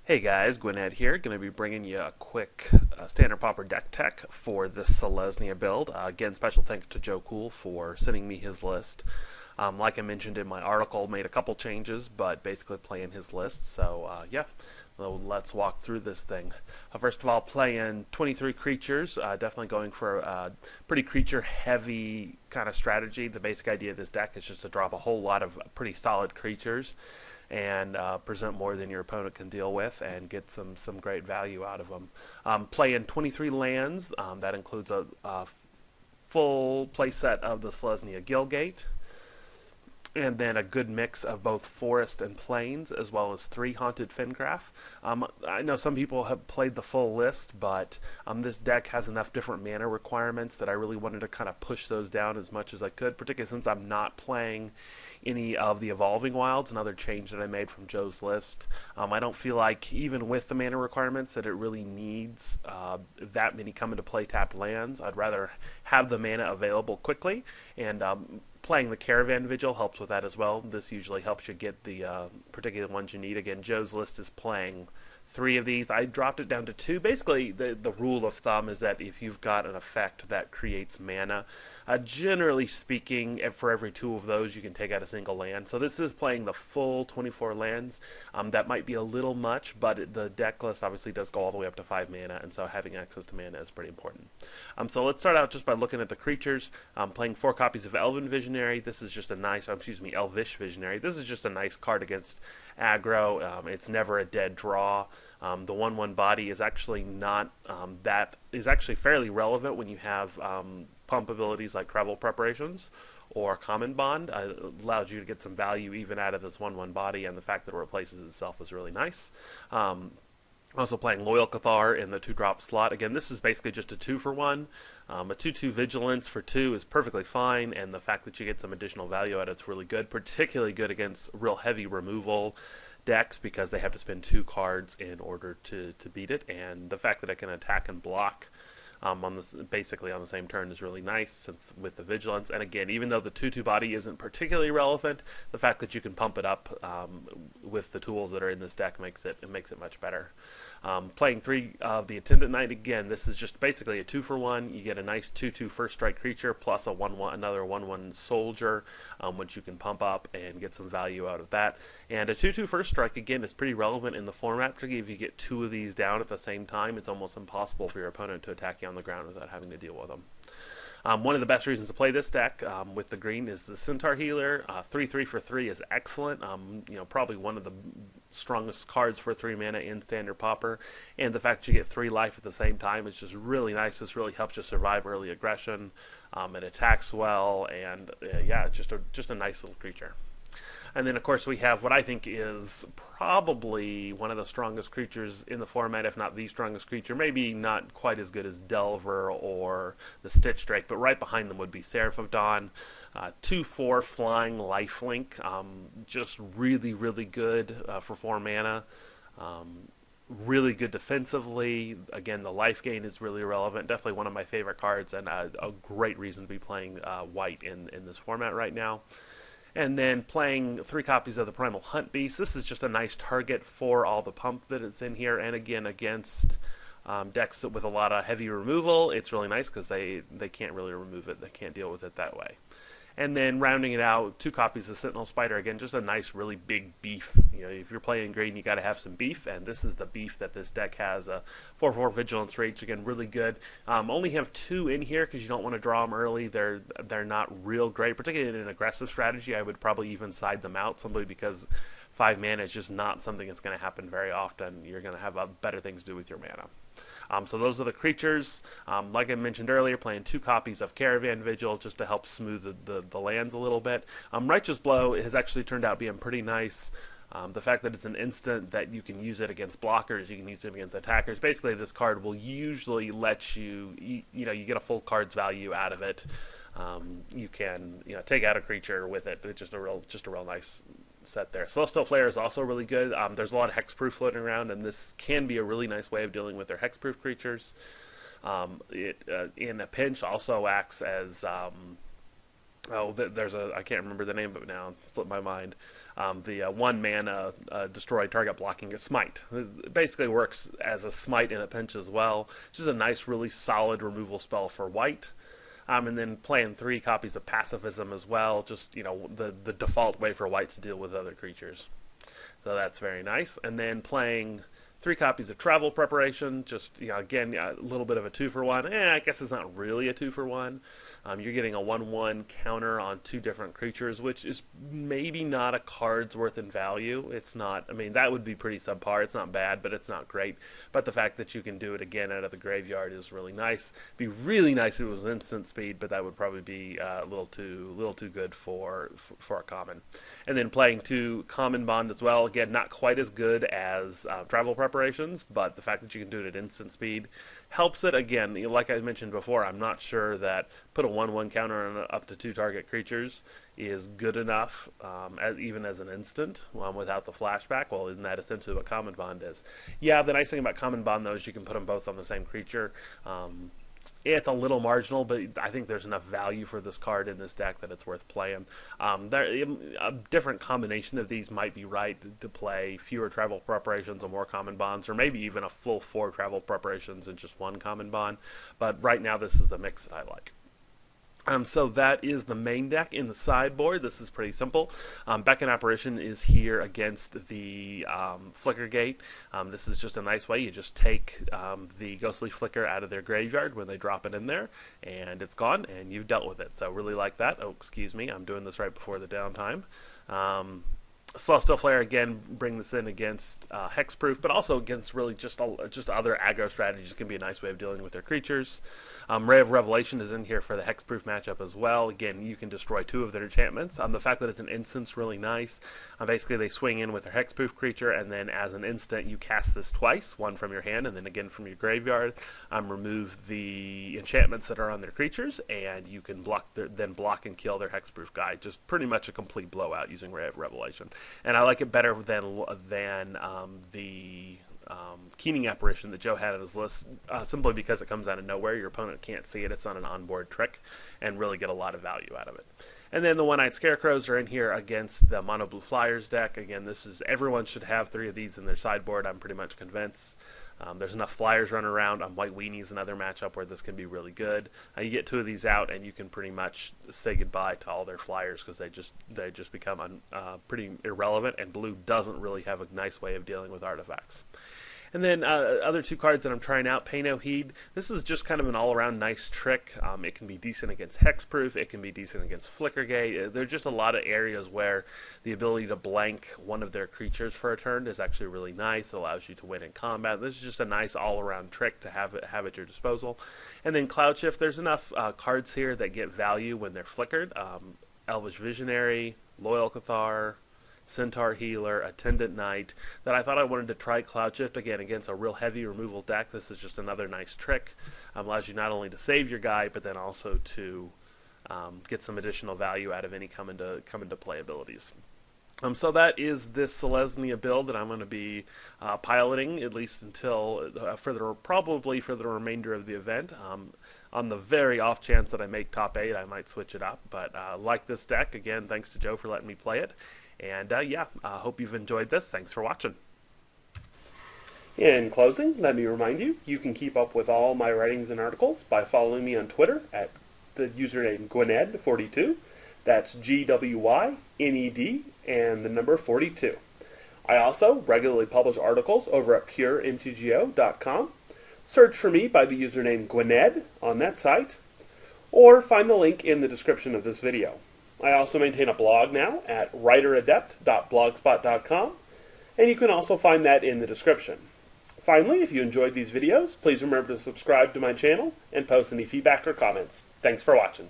Hey guys, gwyned here. Going to be bringing you a quick Standard Pauper deck tech for this Selesnya build. Again, special thanks to Joe Cool for sending me his list. Like I mentioned in my article, made a couple changes, but basically playing his list. So yeah, so let's walk through this thing. First of all, playing 23 creatures. Definitely going for a pretty creature-heavy kind of strategy. The basic idea of this deck is just to drop a whole lot of pretty solid creatures and present more than your opponent can deal with and get some great value out of them. Playing 23 lands, that includes a full play set of the Selesnya Guildgate, and then a good mix of both forest and plains, as well as 3 haunted Fengraf. I know some people have played the full list, but this deck has enough different mana requirements that I really wanted to kind of push those down as much as I could, particularly since I'm not playing any of the Evolving Wilds, another change that I made from Joe's list. I don't feel like, even with the mana requirements, that it really needs that many come into play tapped lands. I'd rather have the mana available quickly, and playing the Caravan Vigil helps with that as well. This usually helps you get the particular ones you need. Again, Joe's list is playing 3 of these. I dropped it down to 2. Basically, the rule of thumb is that if you've got an effect that creates mana, generally speaking, for every 2 of those, you can take out a single land. So this is playing the full 24 lands. That might be a little much, but the deck list obviously does go all the way up to 5 mana, and so having access to mana is pretty important. So let's start out just by looking at the creatures. Playing 4 copies of Elven Visionary. This is just a nice, Elvish Visionary. This is just a nice card against aggro. It's never a dead draw. The 1/1 body is actually not is actually fairly relevant when you have pump abilities like Travel Preparations or Common Bond. It allows you to get some value even out of this 1/1 body, and the fact that it replaces itself is really nice. Also playing Loyal Cathar in the 2-drop slot. Again, this is basically just a 2-for-1. A 2/2 Vigilance for 2 is perfectly fine, and the fact that you get some additional value out of it's really good, particularly good against real heavy removal decks because they have to spend 2 cards in order to beat it, and the fact that it can attack and block basically on the same turn is really nice since with the vigilance. And again, even though the 2/2 body isn't particularly relevant, the fact that you can pump it up with the tools that are in this deck makes it much better. Playing 3 of the Attendant Knight. Again, this is just basically a 2-for-1. You get a nice 2/2 first strike creature plus a 1/1 another 1/1 soldier, which you can pump up and get some value out of that. And a 2/2 first strike again is pretty relevant in the format, particularly if you get 2 of these down at the same time. It's almost impossible for your opponent to attack you on the ground without having to deal with them. One of the best reasons to play this deck with the green is the Centaur Healer. 3/3 for 3 is excellent. Probably one of the strongest cards for 3 mana in Standard Pauper. And the fact that you get 3 life at the same time is just really nice. This really helps you survive early aggression. It attacks well, and yeah, just a nice little creature. And then, of course, we have what I think is probably one of the strongest creatures in the format, if not the strongest creature. Maybe not quite as good as Delver or the Stitch Drake, but right behind them would be Seraph of Dawn. 2/4 flying lifelink. Just really, really good for 4 mana. Really good defensively. Again, the life gain is really relevant. Definitely one of my favorite cards, and a great reason to be playing white in this format right now. And then playing 3 copies of the Primal Hunt Beast. This is just a nice target for all the pump that it's in here. And again, against decks with a lot of heavy removal, it's really nice because they can't really remove it. They can't deal with it that way. And then rounding it out, 2 copies of Sentinel Spider. Again, just a nice, really big beef. If you're playing green, you got to have some beef, and this is the beef that this deck has. A 4/4 Vigilance Rage, again, really good. Only have 2 in here because you don't want to draw them early. They're not real great, particularly in an aggressive strategy. I would probably even side them out simply because 5 mana is just not something that's going to happen very often. You're going to have better things to do with your mana. So those are the creatures. Like I mentioned earlier, playing 2 copies of Caravan Vigil just to help smooth the lands a little bit. Righteous Blow has actually turned out being pretty nice. The fact that it's an instant that you can use it against blockers, you can use it against attackers. Basically, this card will usually let you you get a full card's value out of it. You can take out a creature with it. It's just a real nice set there. Celestial Flare is also really good. There's a lot of hexproof floating around, and this can be a really nice way of dealing with their hexproof creatures. It in a pinch also acts as there's I can't remember the name of it now, it slipped my mind. The 1-mana destroy target blocking smite. It basically works as a smite in a pinch as well. It's just a nice, really solid removal spell for white. And then playing 3 copies of Pacifism as well, just, the default way for white to deal with other creatures. So that's very nice. And then playing 3 copies of Travel Preparation, just, again, a little bit of a 2-for-1. I guess it's not really a 2-for-1. You're getting a 1/1 counter on 2 different creatures, which is maybe not a card's worth in value. It's not, that would be pretty subpar. It's not bad, but it's not great. But the fact that you can do it again out of the graveyard is really nice. It'd be really nice if it was instant speed, but that would probably be a little too good for a common. And then playing 2 Common Bond as well. Again, not quite as good as Travel Preparations, but the fact that you can do it at instant speed helps it. Again, like I mentioned before, I'm not sure that put a 1/1 counter on up to 2 target creatures is good enough, even as an instant, without the flashback. Well, isn't that essentially what Common Bond is? Yeah, the nice thing about Common Bond, though, is you can put them both on the same creature. It's a little marginal, but I think there's enough value for this card in this deck that it's worth playing. A different combination of these might be right to play fewer Travel Preparations or more Common Bonds, or maybe even a full 4 Travel Preparations and just 1 Common Bond. But right now, this is the mix that I like. So that is the main deck. In the sideboard, this is pretty simple. Beckon Apparition is here against the Flickergate. This is just a nice way. You just take the Ghostly Flicker out of their graveyard when they drop it in there, and it's gone, and you've dealt with it. So really like that. Oh, excuse me. I'm doing this right before the downtime. Celestial Flare, again, bring this in against Hexproof, but also against really just other aggro strategies. Can be a nice way of dealing with their creatures. Ray of Revelation is in here for the Hexproof matchup as well. Again, you can destroy 2 of their enchantments. The fact that it's an instance really nice. Basically, they swing in with their Hexproof creature, and then as an instant, you cast this twice, one from your hand and then again from your graveyard. Remove the enchantments that are on their creatures, and you can block and kill their Hexproof guy. Just pretty much a complete blowout using Ray of Revelation. And I like it better than the Keening Apparition that Joe had on his list, simply because it comes out of nowhere. Your opponent can't see it. It's not an onboard trick, and really get a lot of value out of it. And then the One-Eyed Scarecrows are in here against the Mono Blue Flyers deck. Again, everyone should have 3 of these in their sideboard, I'm pretty much convinced. There's enough Flyers running around. White Weenie is another matchup where this can be really good. You get 2 of these out, and you can pretty much say goodbye to all their Flyers because they just become pretty irrelevant, and blue doesn't really have a nice way of dealing with artifacts. And then other 2 cards that I'm trying out, Pay No Heed. This is just kind of an all-around nice trick. It can be decent against Hexproof. It can be decent against Flickergate. There's just a lot of areas where the ability to blank one of their creatures for a turn is actually really nice. It allows you to win in combat. This is just a nice all-around trick to have at your disposal. And then Cloud Shift. There's enough cards here that get value when they're flickered. Elvish Visionary, Loyal Cathar, Centaur Healer, Attendant Knight, that I thought I wanted to try Cloud Shift again against a real heavy removal deck. This is just another nice trick. Allows you not only to save your guy, but then also to get some additional value out of any come into play abilities. So that is this Selesnya build that I'm going to be piloting, at least until probably for the remainder of the event. On the very off chance that I make top 8, I might switch it up. But like this deck, again, thanks to Joe for letting me play it. And I hope you've enjoyed this. Thanks for watching. In closing, let me remind you, you can keep up with all my writings and articles by following me on Twitter at the username gwyned42. That's GWYNED and the number 42. I also regularly publish articles over at puremtgo.com. Search for me by the username gwyned on that site, or find the link in the description of this video. I also maintain a blog now at writeradept.blogspot.com, and you can also find that in the description. Finally, if you enjoyed these videos, please remember to subscribe to my channel and post any feedback or comments. Thanks for watching.